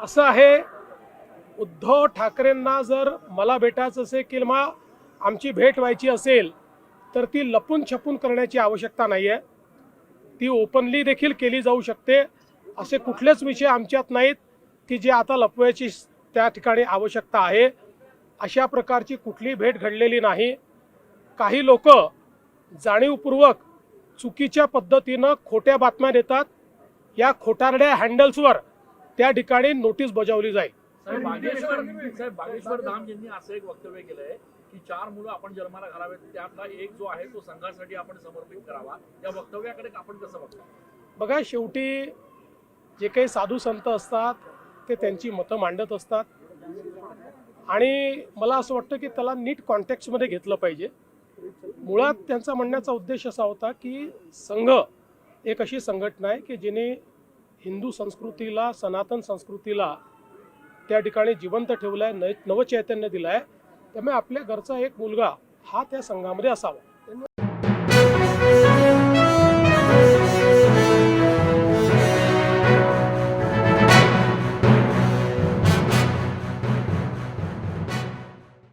असं आहे, उद्धव ठाकरेंना जर मला भेटायचं असेल किंवा आमची भेट व्हायची असेल तर ती लपून छपून करण्याची आवश्यकता नाही आहे, ती ओपनली देखील केली जाऊ शकते। असे कुठलेच विषय आमच्यात नाहीत की जे आता लपवायची त्या ठिकाणी आवश्यकता आहे। अशा प्रकारची कुठली भेट घडलेली नाही। काही लोक जाणीवपूर्वक चुकीच्या पद्धतीनं खोट्या बातम्या देतात। या खोटारड्या हँडल्सवर त्या ठिकाणी नोटीस बजावली जाईल। बागेश्वर धाम यांनी असं एक वक्तव्य केलंय की 4 मुलं आपण जन्माला घालावेत, त्यातला एक जो आहे तो संघासाठी आपण समर्पित करावा। या वक्तव्याकडे आपण कसं बघतो? बघा, शेवटी जे काही साधू संत असतात ते त्यांची मतं मांडत असतात आणि मला असं वाटतं की त्याला नीट कॉन्टेक्स्टमध्ये घेतलं पाहिजे। मुळात त्यांचा म्हणण्याचा उद्देश असा होता की संघ एक अशी संघटना आहे की जिने हिंदू संस्कृतीला, सनातन संस्कृतीला त्या ठिकाणी जिवंत ठेवलं आहे, नवचैतन्य दिलं आहे। त्यामुळे आपल्या घरचा एक मुलगा हा त्या संघामध्ये असावा।